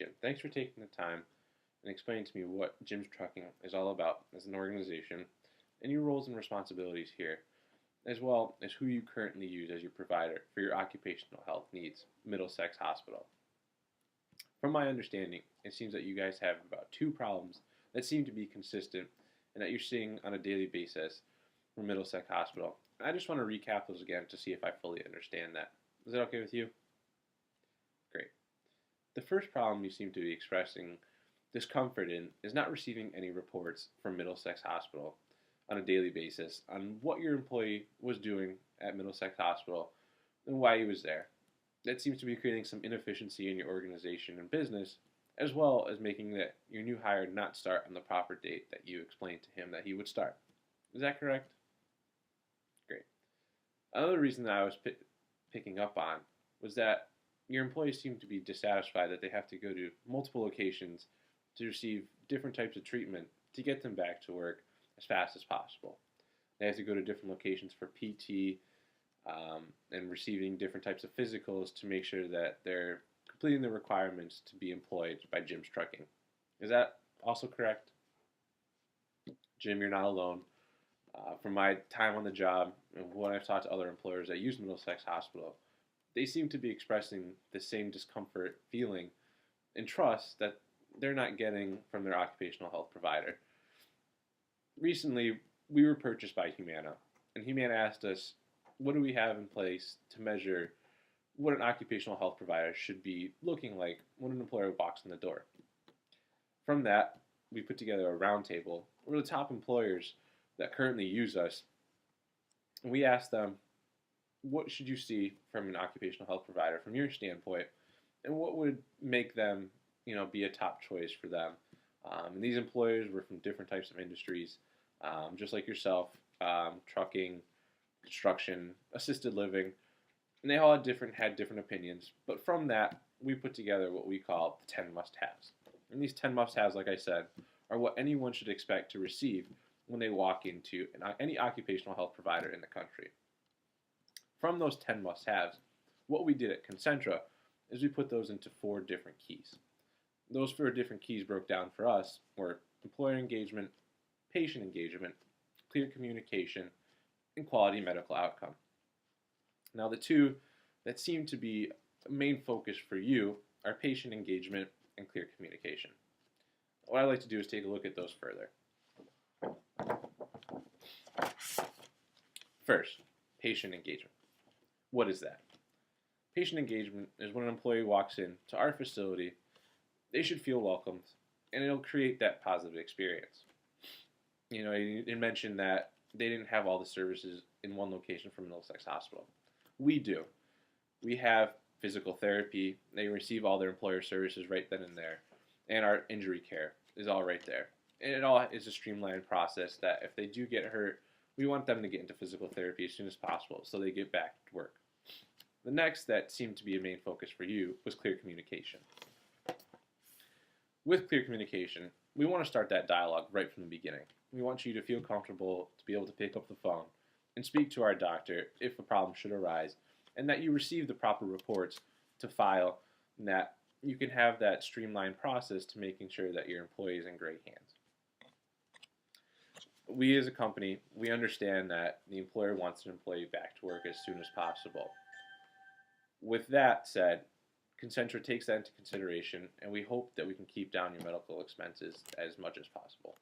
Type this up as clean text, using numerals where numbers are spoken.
Jim, thanks for taking the time and explaining to me what Jim's Trucking is all about as an organization and your roles and responsibilities here, as well as who you currently use as your provider for your occupational health needs, Middlesex Hospital. From my understanding, it seems that you guys have about two problems that seem to be consistent and that you're seeing on a daily basis from Middlesex Hospital. I just want to recap those again to see if I fully understand that. Is that okay with you? Great. The first problem you seem to be expressing discomfort in is not receiving any reports from Middlesex Hospital on a daily basis on what your employee was doing at Middlesex Hospital and why he was there. That seems to be creating some inefficiency in your organization and business, as well as making that your new hire not start on the proper date that you explained to him that he would start. Is that correct? Great. Another reason that I was picking up on was that your employees seem to be dissatisfied that they have to go to multiple locations to receive different types of treatment to get them back to work as fast as possible. They have to go to different locations for PT and receiving different types of physicals to make sure that they're completing the requirements to be employed by Jim's Trucking. Is that also correct? Jim, you're not alone. From my time on the job and when I've talked to other employers that use Middlesex Hospital, they seem to be expressing the same discomfort feeling and trust that they're not getting from their occupational health provider. Recently, we were purchased by Humana, and Humana asked us, what do we have in place to measure what an occupational health provider should be looking like when an employer walks in the door? From that, we put together a roundtable where the top employers that currently use us, and we asked them, what should you see from an occupational health provider from your standpoint, and what would make them, be a top choice for them? And these employers were from different types of industries, just like yourself, trucking, construction, assisted living, and they all had different opinions. But from that, we put together what we call the 10 must-haves. And these 10 must-haves, like I said, are what anyone should expect to receive when they walk into any occupational health provider in the country. From those 10 must-haves, what we did at Concentra is we put those into 4 different keys. Those 4 different keys broke down for us were employer engagement, patient engagement, clear communication, and quality medical outcome. Now, the 2 that seem to be a main focus for you are patient engagement and clear communication. What I'd like to do is take a look at those further. First, patient engagement. What is that? Patient engagement is when an employee walks in to our facility, they should feel welcomed, and it'll create that positive experience. You mentioned that they didn't have all the services in one location from Middlesex Hospital. We do. We have physical therapy. They receive all their employer services right then and there. And our injury care is all right there. And it all is a streamlined process that if they do get hurt, we want them to get into physical therapy as soon as possible so they get back to work. The next that seemed to be a main focus for you was clear communication. With clear communication, we want to start that dialogue right from the beginning. We want you to feel comfortable to be able to pick up the phone and speak to our doctor if a problem should arise, and that you receive the proper reports to file, and that you can have that streamlined process to making sure that your employee is in great hands. We as a company, we understand that the employer wants an employee back to work as soon as possible. With that said, Concentra takes that into consideration, and we hope that we can keep down your medical expenses as much as possible.